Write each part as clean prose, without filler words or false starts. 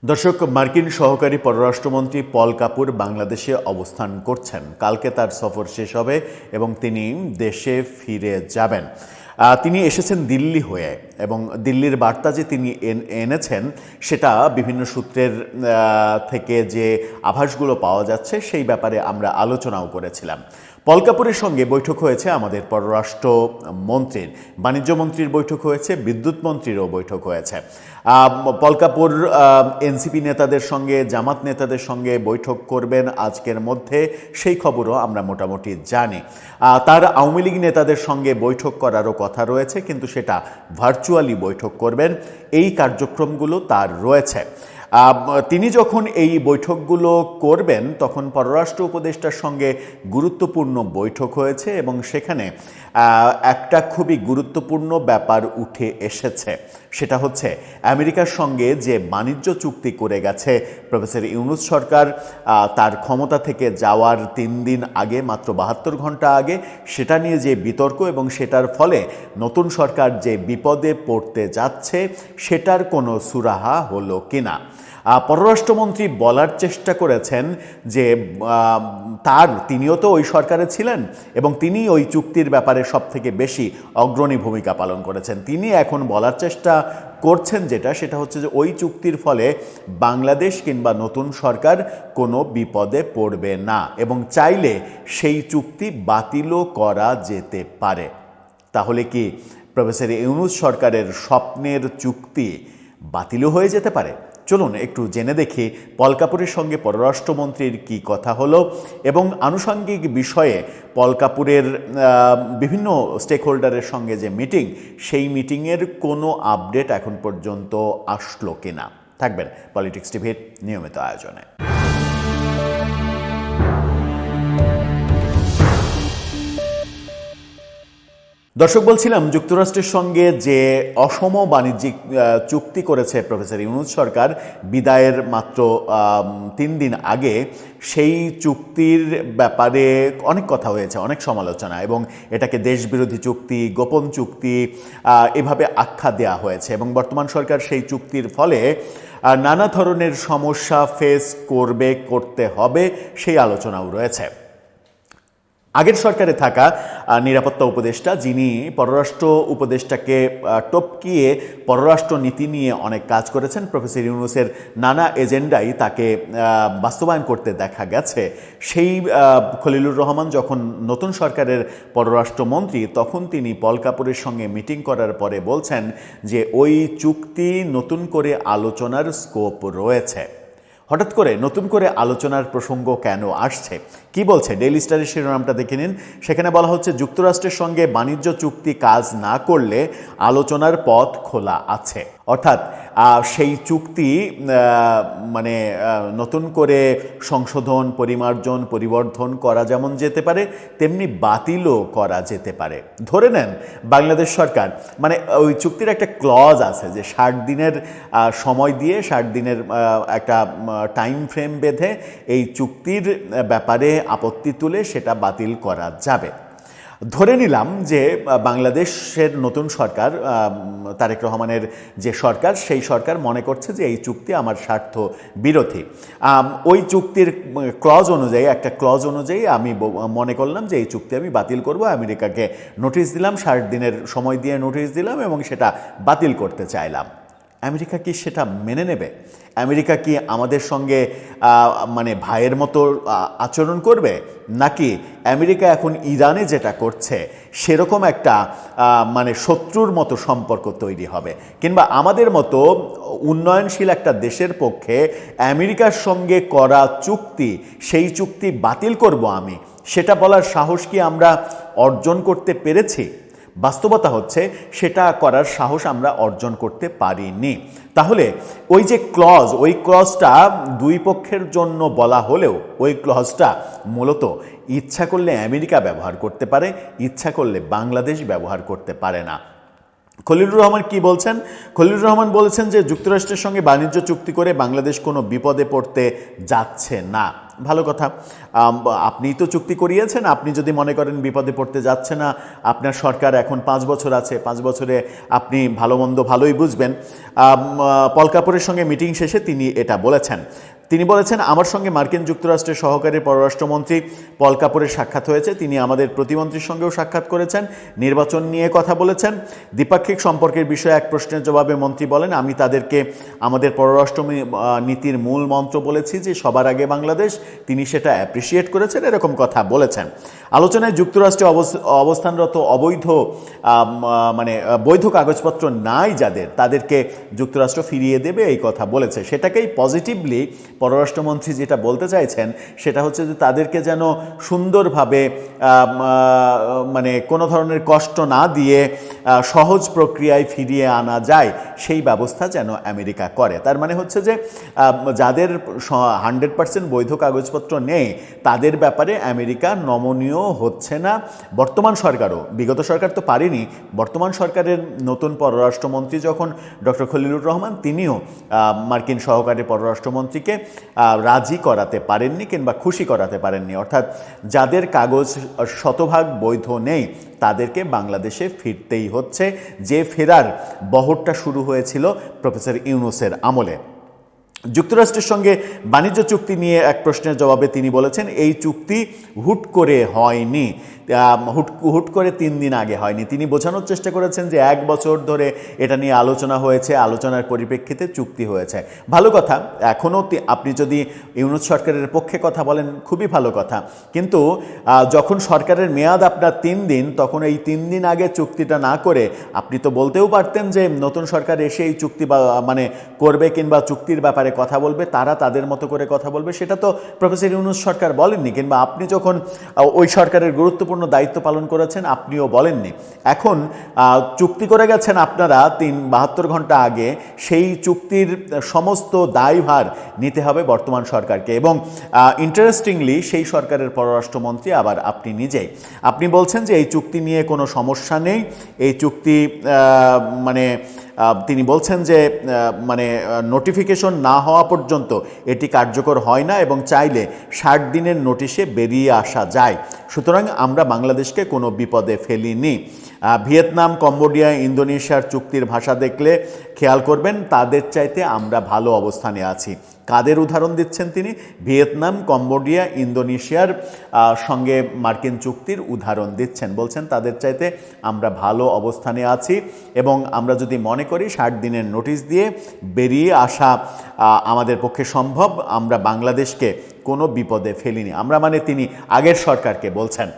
দর্শক, মার্কিন সহকারী পররাষ্ট্রমন্ত্রী পল কাপুর বাংলাদেশে অবস্থান করছেন। কালকে তার সফর শেষ হবে এবং তিনি দেশে ফিরে যাবেন। তিনি এসেছেন দিল্লি হয়ে, এবং দিল্লির বার্তা যে তিনি এনেছেন সেটা বিভিন্ন সূত্রের থেকে যে আভাসগুলো পাওয়া যাচ্ছে সেই ব্যাপারে আমরা আলোচনাও করেছিলাম। পল কাপুরের সঙ্গে বৈঠক হয়েছে আমাদের পররাষ্ট্র মন্ত্রীর, বাণিজ্য মন্ত্রীর বৈঠক হয়েছে, বিদ্যুৎ মন্ত্রীরও বৈঠক হয়েছে। পল কাপুর এনসিপি নেতাদের সঙ্গে, জামাত নেতাদের সঙ্গে বৈঠক করবেন আজকের মধ্যে, সেই খবরও আমরা মোটামুটি জানি। তার আওয়ামী লীগ নেতাদের সঙ্গে বৈঠক করারও কথা রয়েছে, কিন্তু সেটা ভার্চুয়ালি বৈঠক করবেন। এই কার্যক্রমগুলো তার রয়েছে। তিনি যখন এই বৈঠকগুলো করবেন তখন পররাষ্ট্র উপদেষ্টার সঙ্গে গুরুত্বপূর্ণ বৈঠক হয়েছে, এবং সেখানে একটা খুবই গুরুত্বপূর্ণ ব্যাপার উঠে এসেছে। সেটা হচ্ছে আমেরিকার সঙ্গে যে বাণিজ্য চুক্তি করে গেছে প্রফেসর ইউনূস সরকার তার ক্ষমতা থেকে যাওয়ার 3 দিন আগে, মাত্র 72 ঘন্টা আগে, সেটা নিয়ে যে বিতর্ক এবং সেটার ফলে নতুন সরকার যে বিপদে পড়তে যাচ্ছে সেটার কোনো সুরাহা হলো কিনা। পররাষ্ট্রমন্ত্রী বলার চেষ্টা করেছেন যে তিনিও তো ওই সরকারে ছিলেন এবং তিনি ওই চুক্তির ব্যাপারে সবথেকে বেশি অগ্রণী ভূমিকা পালন করেছেন। তিনি এখন বলার চেষ্টা করছেন সেটা হচ্ছে যে ওই চুক্তির ফলে বাংলাদেশ কিংবা নতুন সরকার কোনো বিপদে পড়বে না, এবং চাইলে সেই চুক্তি বাতিলও করা যেতে পারে। তাহলে কি প্রফেসর ইউনূস সরকারের স্বপ্নের চুক্তি বাতিলও হয়ে যেতে পারে? চলুন একটু জেনে দেখি পল কাপুরের সঙ্গে পররাষ্ট্রমন্ত্রীর কি কথা হলো, এবং আনুষঙ্গিক বিষয়ে পল কাপুরের বিভিন্ন স্টেক হোল্ডারের সঙ্গে যে মিটিং, সেই মিটিংয়ের কোনো আপডেট এখন পর্যন্ত আসলো কিনা। থাকবেন পলিটিক্স টিভির নিয়মিত আয়োজনে। দর্শক, বলছিলাম যুক্তরাষ্ট্রের সঙ্গে যে অসম বাণিজ্যিক চুক্তি করেছে প্রফেসর ইউনূস সরকার বিদায়ের মাত্র 3 দিন আগে, সেই চুক্তির ব্যাপারে অনেক কথা হয়েছে, অনেক সমালোচনা, এবং এটাকে দেশবিরোধী চুক্তি, গোপন চুক্তি এভাবে আখ্যা দেওয়া হয়েছে। এবং বর্তমান সরকার সেই চুক্তির ফলে নানা ধরনের সমস্যা ফেস করতে হবে, সেই আলোচনাও রয়েছে। আগের সরকারে থাকা নিরাপত্তা উপদেষ্টা, যিনি পররাষ্ট্র উপদেষ্টাকে টপকিয়ে পররাষ্ট্র নীতি নিয়ে অনেক কাজ করেছেন, প্রফেসর ইউনূসের নানা এজেন্ডাই তাকে বাস্তবায়ন করতে দেখা গেছে, সেই খলিলুর রহমান যখন নতুন সরকারের পররাষ্ট্রমন্ত্রী, তখন তিনি পল কাপুরের সঙ্গে মিটিং করার পরে বলছেন যে ওই চুক্তি নতুন করে আলোচনার স্কোপ রয়েছে। হঠাৎ করে নতুন করে আলোচনার প্রসঙ্গ কেন আসছে, কি বলছে ডেইলি স্টারের শিরোনামটা দেখে নিন। সেখানে বলা হচ্ছে, যুক্তরাষ্ট্রের সঙ্গে বাণিজ্য চুক্তি কাজ না করলে আলোচনার পথ খোলা আছে। অর্থাৎ সেই চুক্তি মানে নতুন করে সংশোধন, পরিমার্জন, পরিবর্ধন করা যেমন যেতে পারে, তেমনি বাতিলও করা যেতে পারে। ধরে নেন বাংলাদেশ সরকার, মানে ওই চুক্তির একটা ক্লজ আছে যে 60 দিনের সময় দিয়ে, 60 দিনের একটা টাইম ফ্রেম বেঁধে এই চুক্তির ব্যাপারে আপত্তি তুলে সেটা বাতিল করা যাবে। ধরে নিলাম যে বাংলাদেশের নতুন সরকার, তারেক রহমানের যে সরকার, সেই সরকার মনে করছে যে এই চুক্তি আমার স্বার্থ বিরোধী। ওই চুক্তির একটা ক্লজ অনুযায়ী আমি মনে করলাম যে এই চুক্তি আমি বাতিল করব, আমেরিকাকে নোটিশ দিলাম, 60 দিনের সময় দিয়ে নোটিশ দিলাম এবং সেটা বাতিল করতে চাইলাম। আমেরিকা কি সেটা মেনে নেবে? আমেরিকা কি আমাদের সঙ্গে মানে ভাইয়ের মতো আচরণ করবে, নাকি আমেরিকা এখন ইরানে যেটা করছে সেরকম একটা মানে শত্রুর মতো সম্পর্ক তৈরি হবে? কিংবা আমাদের মতো উন্নয়নশীল একটা দেশের পক্ষে আমেরিকার সঙ্গে করা চুক্তি, সেই চুক্তি বাতিল করব আমি, সেটা বলার সাহস কি আমরা অর্জন করতে পেরেছি? বাস্তবতা হচ্ছে সেটা করার সাহস আমরা অর্জন করতে পারিনি। তাহলে ওই যে ক্লজ, ওই ক্লজটা দুই পক্ষের জন্য বলা হলেও ওই ক্লজটা মূলত ইচ্ছা করলে আমেরিকা ব্যবহার করতে পারে, ইচ্ছা করলে বাংলাদেশ ব্যবহার করতে পারে না। খলিলুর রহমান কি বলছেন? খলিলুর রহমান বলেছেন যে যুক্তরাষ্ট্রের সঙ্গে বাণিজ্য চুক্তি করে বাংলাদেশ কোনো বিপদে পড়তে যাচ্ছে না। ভালো কথা, আপনি তো চুক্তি করিয়েছেন, আপনি যদি মনে করেন বিপদে পড়তে যাচ্ছে না, আপনার সরকার এখন 5 বছর আছে, 5 বছরে আপনি ভালো মন্দ ভালোই বুঝবেন। পল কাপুরের সঙ্গে মিটিং শেষে তিনি এটা বলেছেন। তিনি বলেছেন, আমার সঙ্গে মার্কিন যুক্তরাষ্ট্রের সহকারী পররাষ্ট্রমন্ত্রী পল কাপুরের সাক্ষাৎ হয়েছে। তিনি আমাদের প্রতিমন্ত্রীর সঙ্গেও সাক্ষাৎ করেছেন, নির্বাচন নিয়ে কথা বলেছেন। দ্বিপাক্ষিক সম্পর্কের বিষয়ে এক প্রশ্নের জবাবে মন্ত্রী বলেন, আমি তাদেরকে আমাদের পররাষ্ট্র নীতির মূল মন্ত্র বলেছি যে সবার আগে বাংলাদেশ। তিনি সেটা অ্যাপ্রিসিয়েট করেছেন, এরকম কথা বলেছেন। আলোচনায় যুক্তরাষ্ট্রে অবস্থানরত অবৈধ বৈধ কাগজপত্র নাই যাদের, তাদেরকে যুক্তরাষ্ট্র ফিরিয়ে দেবে এই কথা বলেছে। সেটাকেই পজিটিভলি পররাষ্ট্রমন্ত্রী যেটা বলতে চাইছেন সেটা হচ্ছে যে তাদেরকে যেন সুন্দরভাবে কোনো ধরনের কষ্ট না দিয়ে সহজ প্রক্রিয়ায় ফিরিয়ে আনা যায় সেই ব্যবস্থা যেন আমেরিকা করে। তার মানে হচ্ছে যে যাদের 100% বৈধ কাগজপত্র নেই তাদের ব্যাপারে আমেরিকা নমনীয় হচ্ছে না। বর্তমান সরকারও, বিগত সরকার তো পারেনি, বর্তমান সরকারের নতুন পররাষ্ট্রমন্ত্রী যখন ডক্টর খলিলুর রহমান, তিনিও মার্কিন সহকারী পররাষ্ট্রমন্ত্রীকে রাজি করাতে পারেননি কিংবা খুশি করাতে পারেননি। অর্থাৎ যাদের কাগজ শতভাগ বৈধ নেই তাদেরকে বাংলাদেশে ফিরতেই হচ্ছে, যে ফেরার বহরটা শুরু হয়েছিল প্রফেসর ইউনূসের আমলে। যুক্তরাষ্ট্রের সঙ্গে বাণিজ্য চুক্তি নিয়ে এক প্রশ্নের জবাবে তিনি বলেছেন, এই চুক্তি হুট করে হয়নি, হুট করে 3 দিন আগে হয়নি। তিনি বোঝানোর চেষ্টা করেছেন যে 1 বছর ধরে এটা নিয়ে আলোচনা হয়েছে, আলোচনার পরিপ্রেক্ষিতে চুক্তি হয়েছে। ভালো কথা, এখনও আপনি যদি ইউনূস সরকারের পক্ষে কথা বলেন খুবই ভালো কথা, কিন্তু যখন সরকারের মেয়াদ আপনার 3 দিন, তখন এই 3 দিন আগে চুক্তিটা না করে আপনি তো বলতেও পারতেন যে নতুন সরকার এসে এই চুক্তি করবে কিংবা চুক্তির ব্যাপারে কথা বলবে, তারা তাদের মতো করে কথা বলবে। সেটা তো প্রফেসর ইউনূস সরকার বলেননি, কিংবা আপনি যখন ওই সরকারের গুরুত্বপূর্ণ দায়িত্ব পালন করেছেন আপনিও বলেননি। এখন চুক্তি করে গেছেন আপনারা 72 ঘন্টা আগে, সেই চুক্তির সমস্ত দায়ভার নিতে হবে বর্তমান সরকারকে। এবং ইন্টারেস্টিংলি সেই সরকারের পররাষ্ট্রমন্ত্রী আবার আপনি নিজেই, আপনি বলছেন যে এই চুক্তি নিয়ে কোনো সমস্যা নেই, এই চুক্তি তিনি বলছেন যে নোটিফিকেশন না হওয়া পর্যন্ত এটি কার্যকর হয় না এবং চাইলে 60 দিনের নোটিশে বেরিয়ে আসা যায়। সুতরাং আমরা বাংলাদেশকে কোনো বিপদে ফেলিনি। ভিয়েতনাম, কম্বোডিয়া, ইন্দোনেশিয়ার চুক্তির ভাষা দেখলে খেয়াল করবেন তাদের চাইতে আমরা ভালো অবস্থানে আছি। কাদের উদাহরণ দিচ্ছেন তিনি? ভিয়েতনাম, কম্বোডিয়া, ইন্দোনেশিয়ার সঙ্গে মার্কিন চুক্তির উদাহরণ দিচ্ছেন, বলছেন তাদের চাইতে আমরা ভালো অবস্থানে আছি এবং আমরা যদি মনে করি 60 দিনের নোটিশ দিয়ে বেরিয়ে আসা আমাদের পক্ষে সম্ভব, আমরা বাংলাদেশকে কোনো বিপদে ফেলিনি। আমরা তিনি আগের সরকারকে বলছেন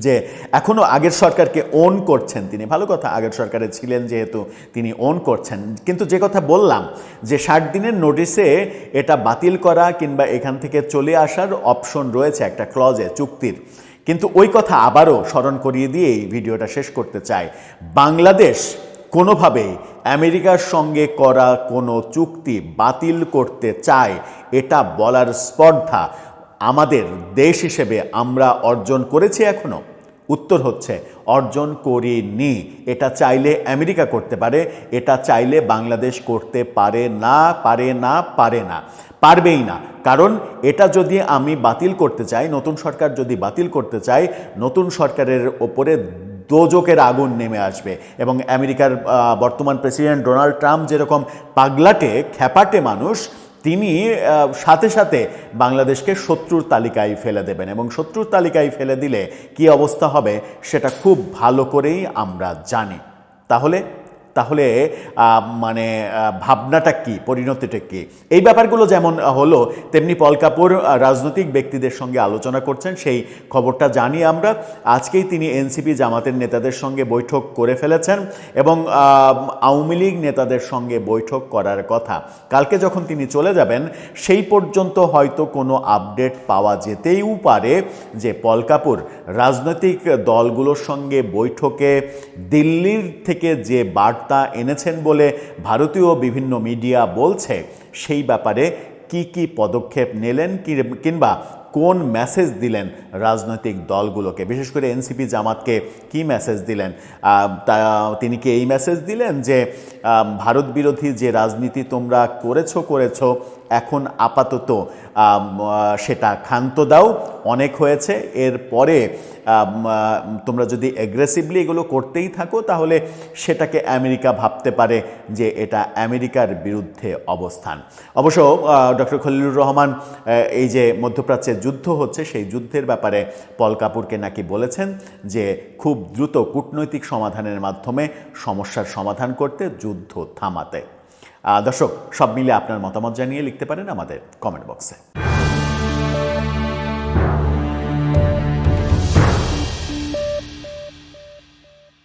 যে এখনও আগের সরকারকে ওন করছেন তিনি। ভালো কথা, আগের সরকারে ছিলেন যেহেতু তিনি ওন করছেন। কিন্তু যে কথা বললাম যে 60 দিনের নোটিশে এটা বাতিল করা কিংবা এখান থেকে চলে আসার অপশন রয়েছে একটা ক্লজে চুক্তির, কিন্তু ওই কথা আবারও স্মরণ করিয়ে দিয়ে এই ভিডিওটা শেষ করতে চাই। বাংলাদেশ কোনোভাবেই আমেরিকার সঙ্গে করা কোনো চুক্তি বাতিল করতে চায় এটা বলার স্পর্ধা আমাদের দেশ হিসেবে আমরা অর্জন করেছি এখনো? উত্তর হচ্ছে অর্জন করিনি। এটা চাইলে আমেরিকা করতে পারে, এটা চাইলে বাংলাদেশ করতে পারে না, পারবেই না। কারণ এটা যদি আমি বাতিল করতে চাই, নতুন সরকার যদি বাতিল করতে চাই, নতুন সরকারের ওপরে দোজকের আগুন নেমে আসবে এবং আমেরিকার বর্তমান প্রেসিডেন্ট ডোনাল্ড ট্রাম্প যেরকম পাগলাটে খ্যাপাটে মানুষ, তিনি সাথে সাথে বাংলাদেশকে শত্রুর তালিকায় ফেলে দেবেন এবং শত্রুর তালিকায় ফেলে দিলে কি অবস্থা হবে সেটা খুব ভালো করেই আমরা জানি। তাহলে ভাবনাটা কি, পরিণতিটা কি? এই ব্যাপারগুলো যেমন হলো তেমনি পল কাপুর রাজনৈতিক ব্যক্তিদের সঙ্গে আলোচনা করছেন, সেই খবরটা জানি আমরা। আজকেই তিনি এনসিপি জামাতের নেতাদের সঙ্গে বৈঠক করে ফেলেছেন এবং আওয়ামী লীগ নেতাদের সঙ্গে বৈঠক করার কথা। কালকে যখন তিনি চলে যাবেন সেই পর্যন্ত হয়তো কোনো আপডেট পাওয়া যেতেও পারে যে পল কাপুর রাজনৈতিক দলগুলোর সঙ্গে বৈঠকে দিল্লির থেকে যে বার্তা এনেছেন বলে ভারতীয় বিভিন্ন মিডিয়া বলছে, সেই ব্যাপারে কি পদক্ষেপ নিলেন কিংবা কোন মেসেজ দিলেন রাজনৈতিক দলগুলোকে, বিশেষ করে এনসিপি জামাতকে কি মেসেজ দিলেন? তিনি কি এই মেসেজ দিলেন যে ভারত বিরোধী যে রাজনীতি তোমরা করেছো এখন আপাতত সেটা ক্ষান্ত দাও, অনেক হয়েছে, এরপরে তোমরা যদি অ্যাগ্রেসিভলি এগুলো করতেই থাকো তাহলে সেটাকে আমেরিকা ভাবতে পারে যে এটা আমেরিকার বিরুদ্ধে অবস্থান। অবশ্য ডক্টর খলিলুর রহমান এই যে মধ্যপ্রাচ্যে যুদ্ধ হচ্ছে সেই যুদ্ধের ব্যাপারে পল কাপুরকে নাকি বলেছেন যে খুব দ্রুত কূটনৈতিক সমাধানের মাধ্যমে সমস্যার সমাধান করতে, যুদ্ধ থামাতে। দর্শক, সব মিলে আপনার মতামত জানিয়ে লিখতে পারেন আমাদের কমেন্ট বক্সে।